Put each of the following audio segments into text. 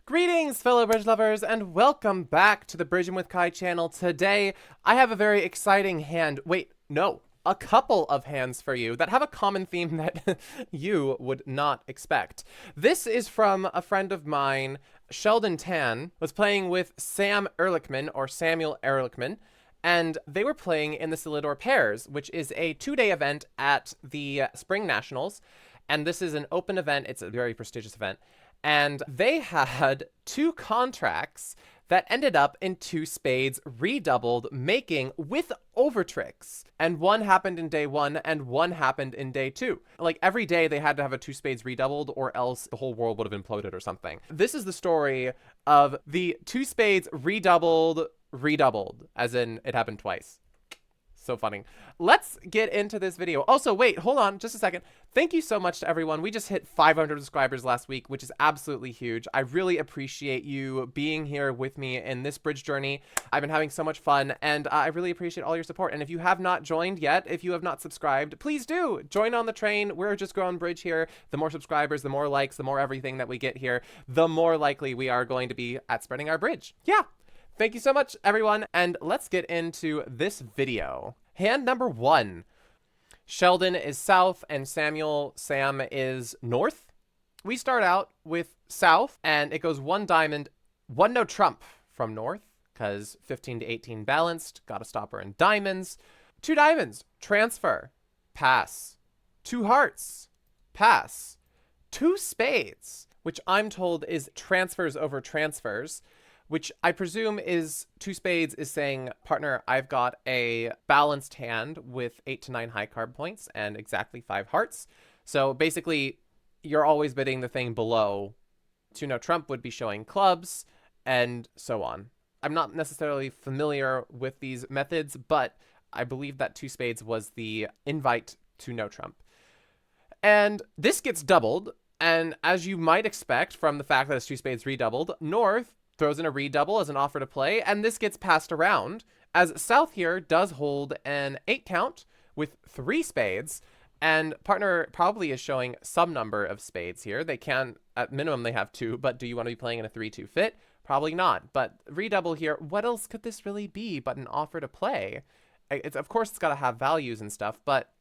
Greetings, fellow bridge lovers, and welcome back to the Bridging with Kai channel. Today, I have a very exciting hand. Wait, no, a couple of hands for you that have a common theme that you would not expect. This is from a friend of mine, Sheldon Tan, was playing with Sam Ehrlichman, or Samuel Ehrlichman, and they were playing in the Silidor Pairs, which is a two-day event at the Spring Nationals. And this is an open event. It's a very prestigious event. And they had two contracts that ended up in two spades redoubled, making with overtricks. And one happened in day one and one happened in day two. Like every day they had to have a two spades redoubled or else the whole world would have imploded or something. This is the story of the two spades redoubled, as in it happened twice. So funny. Let's get into this video. Also, wait, hold on just a second. Thank you so much to everyone. We just hit 500 subscribers last week, which is absolutely huge. I really appreciate you being here with me in this bridge journey. I've been having so much fun, and I really appreciate all your support. And if you have not joined yet, if you have not subscribed, please do join on the train. We're just growing bridge here. The more subscribers, the more likes, the more everything that we get here, the more likely we are going to be at spreading our bridge. Yeah. Thank you so much, everyone, and let's get into this video. Hand number one. Sheldon is south and Sam is north. We start out with south, and it goes one diamond, one no trump from north, because 15 to 18 balanced, got a stopper in diamonds. Two diamonds, transfer, pass. Two hearts, pass. Two spades, which I'm told is transfers over transfers, which I presume is two spades is saying, partner, I've got a balanced hand with 8 to 9 high card points and exactly 5 hearts. So basically, you're always bidding the thing below. Two no trump would be showing clubs and so on. I'm not necessarily familiar with these methods, but I believe that two spades was the invite to no trump. And this gets doubled. And as you might expect from the fact that it's two spades redoubled, north throws in a redouble as an offer to play, and this gets passed around, as south here does hold an 8 count with 3 spades, and partner probably is showing some number of spades here. They can, at minimum, they have 2, but do you want to be playing in a 3-2 fit? Probably not, but redouble here, what else could this really be but an offer to play? Of course, it's got to have values and stuff, but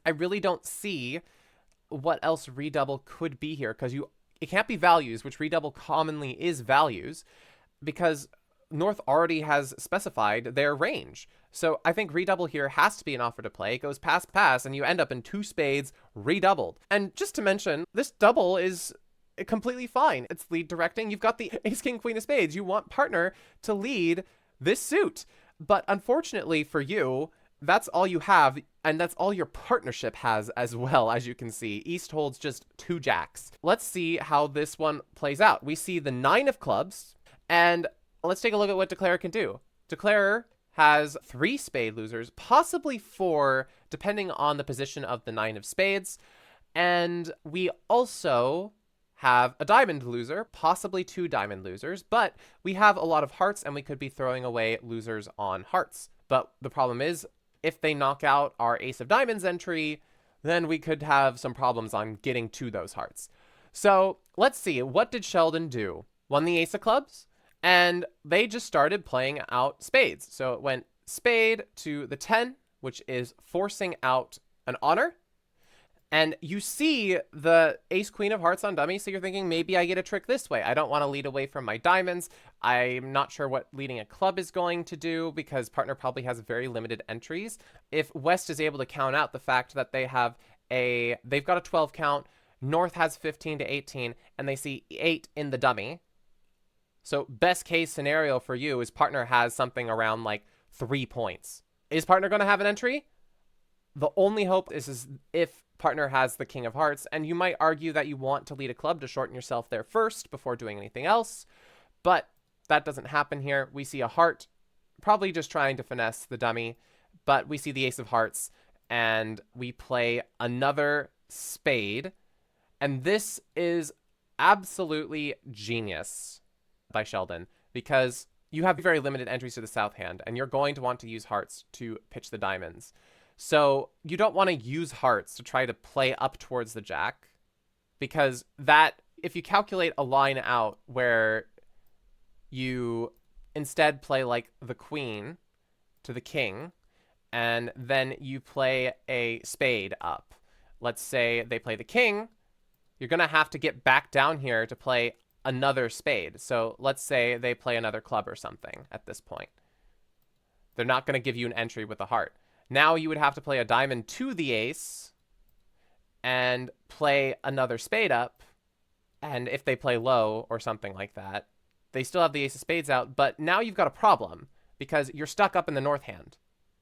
I really don't see what else redouble could be here, because it can't be values, which redouble commonly is values, because north already has specified their range. So I think redouble here has to be an offer to play. It goes pass, and you end up in two spades redoubled. And just to mention, this double is completely fine. It's lead directing. You've got the ace, king, queen of spades. You want partner to lead this suit. But unfortunately for you, that's all you have, and that's all your partnership has as well, as you can see. East holds just 2 jacks. Let's see how this one plays out. We see the 9 of clubs, and let's take a look at what Declarer can do. Declarer has 3 spade losers, possibly 4, depending on the position of the 9 of spades. And we also have a diamond loser, possibly 2 diamond losers, but we have a lot of hearts, and we could be throwing away losers on hearts. But the problem is, if they knock out our ace of diamonds entry, then we could have some problems on getting to those hearts. So let's see, what did Sheldon do? Won the ace of clubs, and they just started playing out spades. So it went spade to the 10, which is forcing out an honor. And you see the ace queen of hearts on dummy, so you're thinking, maybe I get a trick this way. I don't want to lead away from my diamonds. I'm not sure what leading a club is going to do, because partner probably has very limited entries. If West is able to count out the fact that they've got a 12 count, North has 15 to 18, and they see 8 in the dummy. So best case scenario for you is partner has something around like 3 points. Is partner going to have an entry? The only hope is if partner has the king of hearts, and you might argue that you want to lead a club to shorten yourself there first before doing anything else, but that doesn't happen here. We see a heart, probably just trying to finesse the dummy, but we see the ace of hearts, and we play another spade, and this is absolutely genius by Sheldon, because you have very limited entries to the south hand, and you're going to want to use hearts to pitch the diamonds. So you don't want to use hearts to try to play up towards the jack, because that if you calculate a line out where you instead play like the queen to the king, and then you play a spade up. Let's say they play the king, you're going to have to get back down here to play another spade. So let's say they play another club or something at this point. They're not going to give you an entry with a heart. Now you would have to play a diamond to the ace and play another spade up. And if they play low or something like that, they still have the ace of spades out. But now you've got a problem because you're stuck up in the north hand,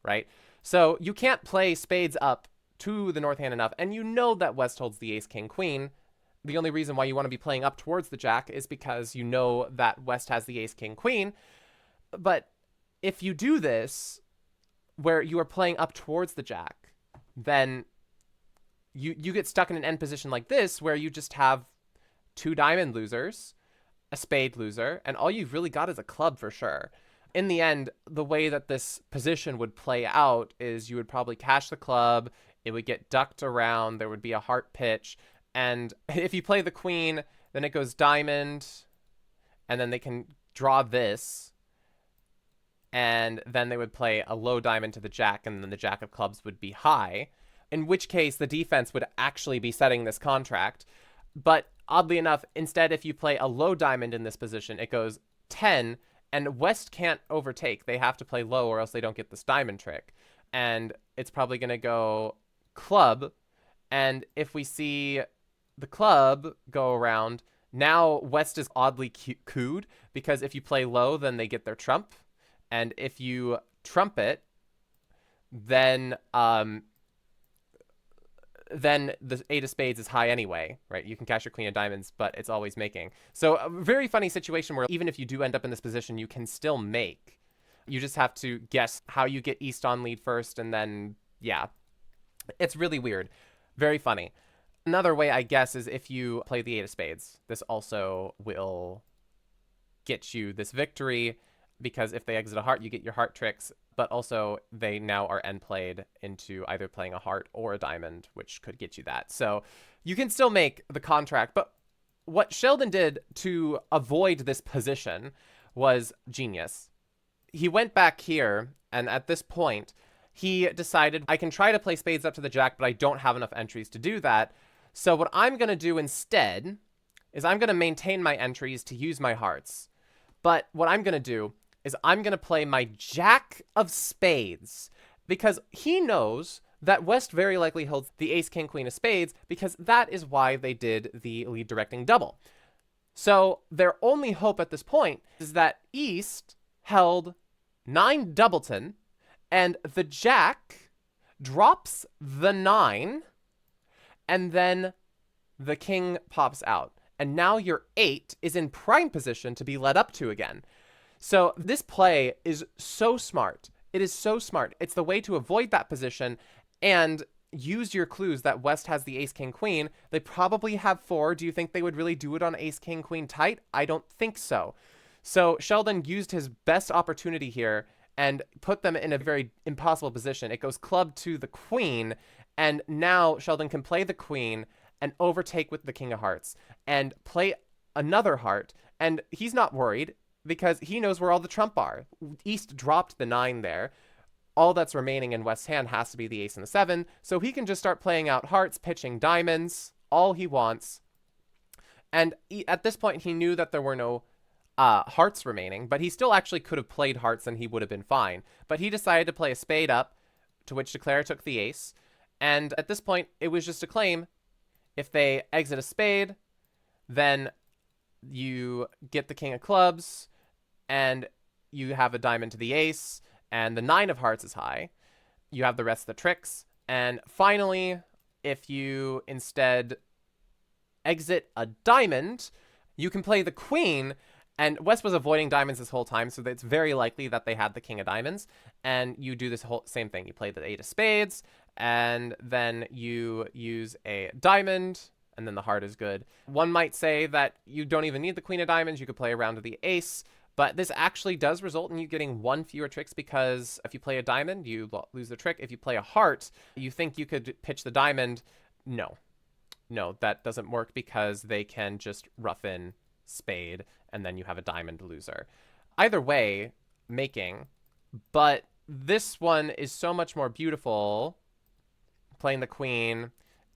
right? So you can't play spades up to the north hand enough. And you know that West holds the ace, king, queen. The only reason why you want to be playing up towards the jack is because you know that West has the ace, king, queen. But if you do this where you are playing up towards the jack, then you get stuck in an end position like this where you just have two diamond losers, a spade loser, and all you've really got is a club for sure. In the end, the way that this position would play out is you would probably cash the club, it would get ducked around, there would be a heart pitch, and if you play the queen, then it goes diamond, and then they can draw this, and then they would play a low diamond to the jack, and then the jack of clubs would be high, in which case the defense would actually be setting this contract. But oddly enough, instead, if you play a low diamond in this position, it goes 10, and West can't overtake. They have to play low or else they don't get this diamond trick. And it's probably going to go club, and if we see the club go around, now West is oddly cooed, because if you play low, then they get their trump, and if you trump it, then the eight of spades is high anyway, right? You can cash your queen of diamonds, but it's always making. So a very funny situation where even if you do end up in this position, you can still make. You just have to guess how you get East on lead first, and then, yeah. It's really weird. Very funny. Another way, I guess, is if you play the eight of spades. This also will get you this victory, because if they exit a heart, you get your heart tricks, but also they now are end played into either playing a heart or a diamond, which could get you that. So you can still make the contract, but what Sheldon did to avoid this position was genius. He went back here, and at this point, he decided, I can try to play spades up to the jack, but I don't have enough entries to do that. So what I'm going to do instead is I'm going to maintain my entries to use my hearts. But what I'm going to do is I'm going to play my jack of spades, because he knows that West very likely holds the ace, king, queen of spades, because that is why they did the lead directing double. So their only hope at this point is that East held 9 doubleton, and the jack drops the 9, and then the king pops out. And now your 8 is in prime position to be led up to again. So this play is so smart. It is so smart. It's the way to avoid that position and use your clues that West has the ace, king, queen. They probably have 4. Do you think they would really do it on ace, king, queen tight? I don't think so. So Sheldon used his best opportunity here and put them in a very impossible position. It goes club to the queen, and now Sheldon can play the queen and overtake with the king of hearts and play another heart. And he's not worried because he knows where all the trump are. East dropped the 9 there. All that's remaining in West's hand has to be the ace and the 7. So he can just start playing out hearts, pitching diamonds, all he wants. And at this point, he knew that there were no hearts remaining, but he still actually could have played hearts and he would have been fine. But he decided to play a spade up, to which Declare took the ace. And at this point, it was just a claim. If they exit a spade, then you get the king of clubs, and you have a diamond to the ace, and the 9 of hearts is high. You have the rest of the tricks. And finally, if you instead exit a diamond, you can play the queen. And West was avoiding diamonds this whole time, so it's very likely that they had the king of diamonds. And you do this whole same thing. You play the 8 of spades, and then you use a diamond, and then the heart is good. One might say that you don't even need the queen of diamonds. You could play around to the ace, but this actually does result in you getting 1 fewer tricks, because if you play a diamond, you lose the trick. If you play a heart, you think you could pitch the diamond. No. no, that doesn't work because they can just rough in spade and then you have a diamond loser. Either way, making, but this one is so much more beautiful, playing the queen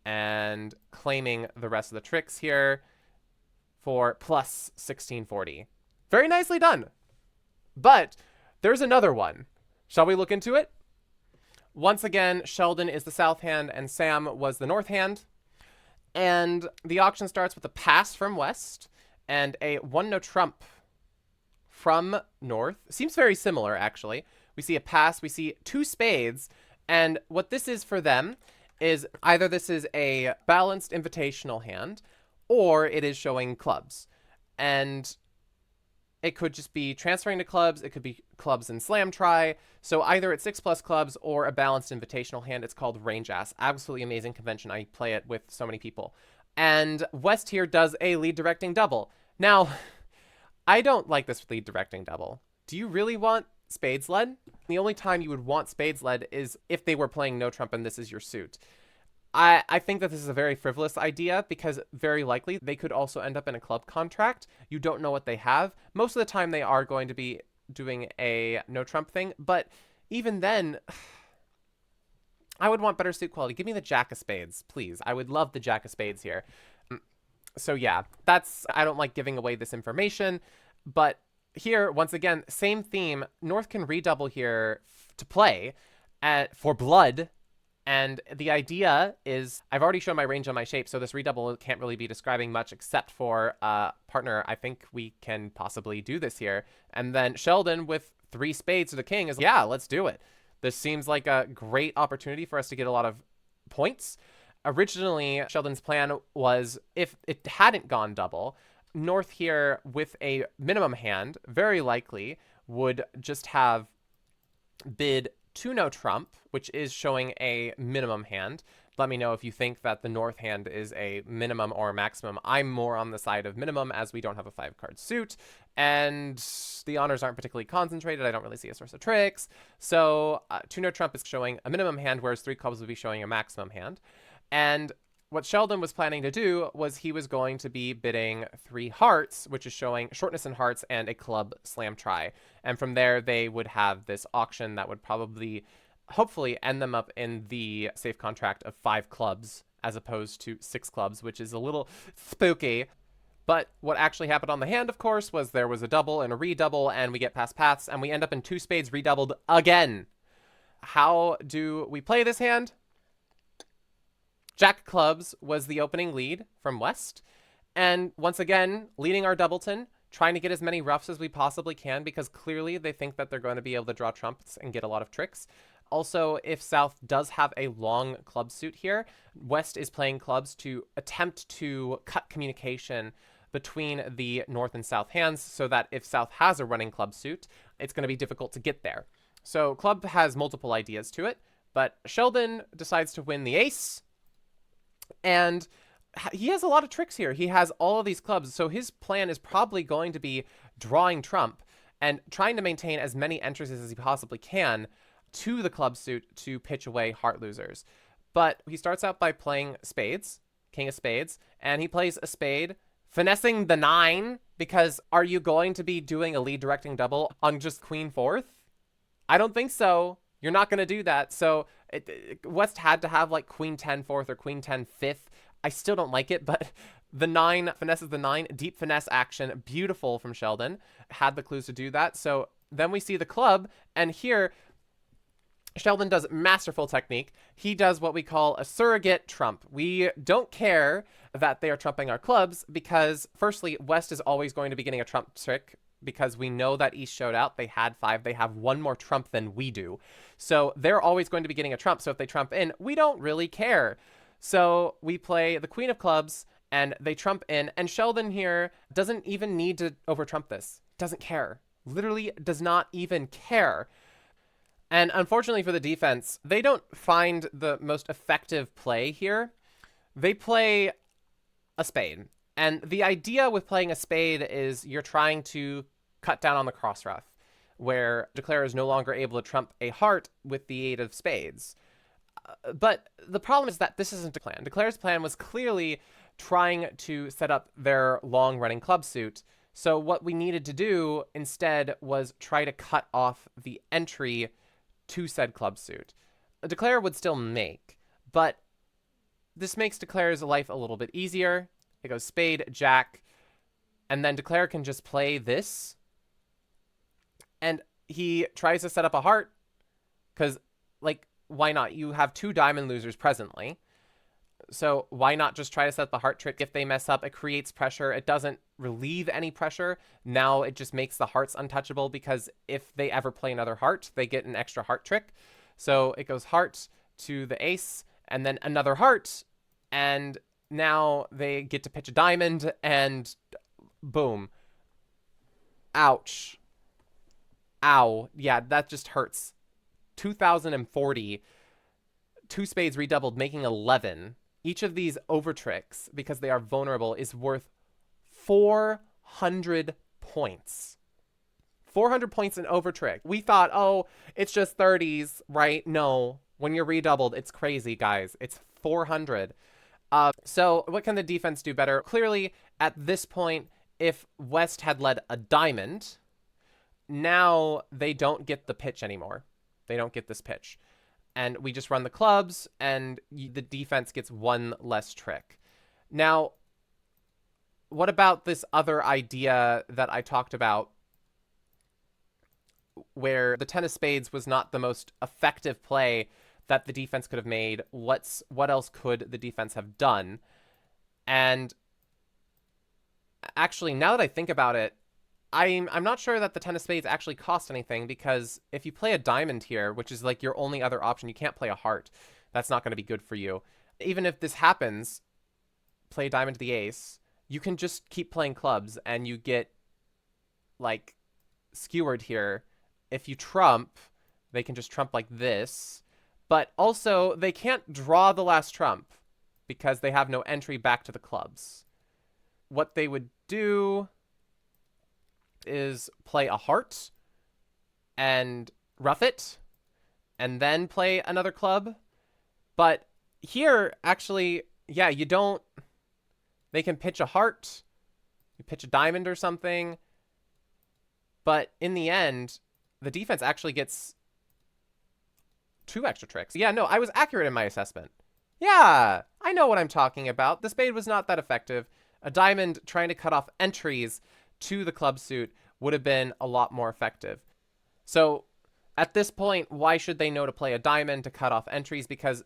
and claiming the rest of the tricks here for plus 1640. Very nicely done. But there's another one. Shall we look into it? Once again, Sheldon is the south hand and Sam was the north hand. And the auction starts with a pass from west and a 1-no trump from north. Seems very similar, actually. We see a pass, we see 2 spades, and what this is for them is either this is a balanced invitational hand or it is showing clubs. And it could just be transferring to clubs. It could be clubs and slam try. So either it's 6+ clubs or a balanced invitational hand. It's called range ass. Absolutely amazing convention. I play it with so many people. And West here does a lead directing double. Now, I don't like this lead directing double. Do you really want spades led? The only time you would want spades led is if they were playing no trump and this is your suit. I think that this is a very frivolous idea because very likely they could also end up in a club contract. You don't know what they have. Most of the time they are going to be doing a no trump thing, but even then, I would want better suit quality. Give me the jack of spades, please. I would love the jack of spades here. So yeah, I don't like giving away this information, but here, once again, same theme. North can redouble here to play for blood. And the idea is, I've already shown my range on my shape, so this redouble can't really be describing much except for partner. I think we can possibly do this here. And then Sheldon with 3 spades to the king is, yeah, let's do it. This seems like a great opportunity for us to get a lot of points. Originally, Sheldon's plan was, if it hadn't gone double, North here with a minimum hand, very likely, would just have bid 2-no trump, which is showing a minimum hand. Let me know if you think that the north hand is a minimum or maximum. I'm more on the side of minimum as we don't have a 5-card suit, and the honors aren't particularly concentrated. I don't really see a source of tricks. So 2-no trump is showing a minimum hand, whereas 3 clubs would be showing a maximum hand. And what Sheldon was planning to do was he was going to be bidding 3 hearts, which is showing shortness in hearts and a club slam try. And from there, they would have this auction that would probably, hopefully, end them up in the safe contract of 5 clubs as opposed to 6 clubs, which is a little spooky. But what actually happened on the hand, of course, was there was a double and a redouble, and we get past paths, and we end up in 2 spades redoubled again. How do we play this hand? Jack clubs was the opening lead from West. And once again, leading our doubleton, trying to get as many roughs as we possibly can because clearly they think that they're going to be able to draw trumps and get a lot of tricks. Also, if South does have a long club suit here, West is playing clubs to attempt to cut communication between the North and South hands so that if South has a running club suit, it's going to be difficult to get there. So Club has multiple ideas to it, but Sheldon decides to win the ace. And he has a lot of tricks here. He has all of these clubs. So his plan is probably going to be drawing trump and trying to maintain as many entrances as he possibly can to the club suit to pitch away heart losers. But he starts out by playing spades, king of spades, and he plays a spade, finessing the 9, because are you going to be doing a lead directing double on just queen 4th? I don't think so. You're not going to do that. So West had to have like queen 10 4th or queen 10 5th. I still don't like it, but the 9 finesses the 9. Deep finesse action. Beautiful from Sheldon. Had the clues to do that. So then we see the club. And here, Sheldon does masterful technique. He does what we call a surrogate trump. We don't care that they are trumping our clubs because, firstly, West is always going to be getting a trump trick because we know that East showed out. They had 5. They have 1 more trump than we do. So they're always going to be getting a trump. So if they trump in, we don't really care. So we play the queen of clubs and they trump in. And Sheldon here doesn't even need to over trump this. Doesn't care. Literally does not even care. And unfortunately for the defense, they don't find the most effective play here. They play a spade. And the idea with playing a spade is you're trying to cut down on the cross rough, where declarer is no longer able to trump a heart with the 8 of spades. But the problem is that this isn't a plan. Declare's plan was clearly trying to set up their long-running club suit. So what we needed to do instead was try to cut off the entry to said club suit. Declare would still make, but this makes Declare's life a little bit easier. It goes spade, jack, and then Declare can just play this. And he tries to set up a heart because, like, why not? You have 2 diamond losers presently. So why not just try to set up the heart trick? If they mess up, it creates pressure. It doesn't relieve any pressure. Now it just makes the hearts untouchable because if they ever play another heart, they get an extra heart trick. So it goes heart to the ace and then another heart. And now they get to pitch a diamond and boom. Ouch. Ow. Yeah, that just hurts. 2,040. 2 spades redoubled, making 11. Each of these over tricks, because they are vulnerable, is worth 400 points. 400 points in over trick. We thought, oh, it's just 30s, right? No. When you're redoubled, it's crazy, guys. It's 400. So what can the defense do better? Clearly, at this point, if West had led a diamond, now they don't get the pitch anymore. They don't get this pitch. And we just run the clubs, and the defense gets 1 less trick. Now, what about this other idea that I talked about, where the 10 of spades was not the most effective play that the defense could have made? What else could the defense have done? And actually, now that I think about it, I'm not sure that the 10 of spades actually cost anything, because if you play a diamond here, which is like your only other option, you can't play a heart. That's not going to be good for you. Even if this happens, play a diamond to the ace, you can just keep playing clubs and you get like skewered here. If you trump, they can just trump like this, but also they can't draw the last trump because they have no entry back to the clubs. What they would do is play a heart and rough it and then play another club. But here, actually, yeah, you don't... They can pitch a heart, you pitch a diamond or something, but in the end, the defense actually gets 2 extra tricks. Yeah, no, I was accurate in my assessment. Yeah, I know what I'm talking about. The spade was not that effective. A diamond trying to cut off entries to the club suit would have been a lot more effective. So at this point, why should they know to play a diamond to cut off entries? Because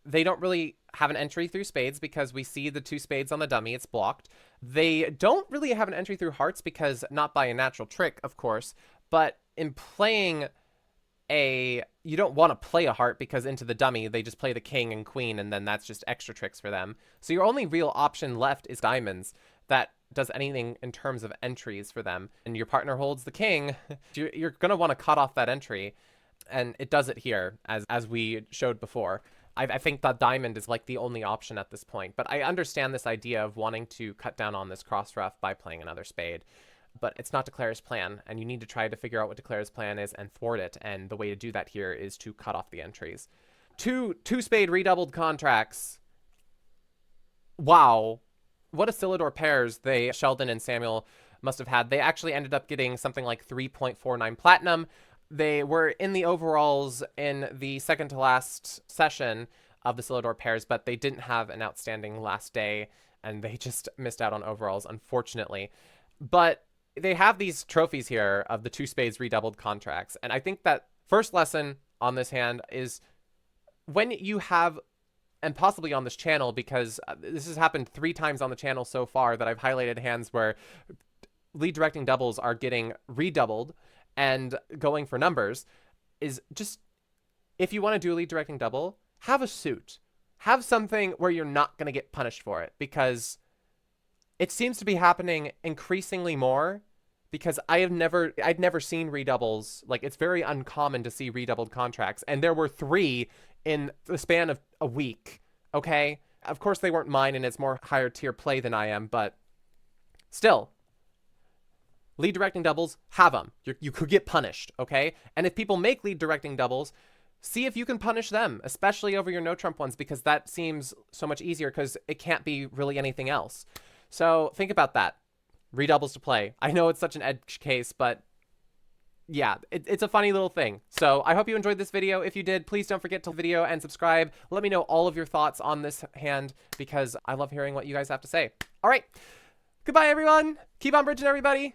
they don't really have an entry through spades, because we see the 2 spades on the dummy, it's blocked. They don't really have an entry through hearts, because not by a natural trick, of course, but in playing you don't want to play a heart, because into the dummy, they just play the king and queen, and then that's just extra tricks for them. So your only real option left is diamonds that does anything in terms of entries for them. And your partner holds the king, you're going to want to cut off that entry. And it does it here, as we showed before. I think that diamond is like the only option at this point. But I understand this idea of wanting to cut down on this cross rough by playing another spade. But it's not Declare's plan, and you need to try to figure out what Declare's plan is and thwart it. And the way to do that here is to cut off the entries. Two spade redoubled contracts. Wow. What a Silidor pairs Sheldon and Samuel must have had. They actually ended up getting something like 3.49 platinum. They were in the overalls in the second to last session of the Silidor pairs, but they didn't have an outstanding last day, and they just missed out on overalls, unfortunately. But they have these trophies here of the 2 spades redoubled contracts, and I think that first lesson on this hand is when you have, and possibly on this channel, because this has happened 3 times on the channel so far that I've highlighted hands where lead directing doubles are getting redoubled and going for numbers, is just, if you want to do a lead directing double, have a suit. Have something where you're not going to get punished for it, because it seems to be happening increasingly more, because I'd never seen redoubles. Like, it's very uncommon to see redoubled contracts, and there were 3 in the span of a week, okay? Of course, they weren't mine, and it's more higher tier play than I am, but still, lead directing doubles, have them. You could get punished, okay? And if people make lead directing doubles, see if you can punish them, especially over your no trump ones, because that seems so much easier because it can't be really anything else. So think about that. Redoubles to play. I know it's such an edge case, but yeah, it's a funny little thing. So I hope you enjoyed this video. If you did, please don't forget to video and subscribe. Let me know all of your thoughts on this hand because I love hearing what you guys have to say. All right. Goodbye, everyone. Keep on bridging, everybody.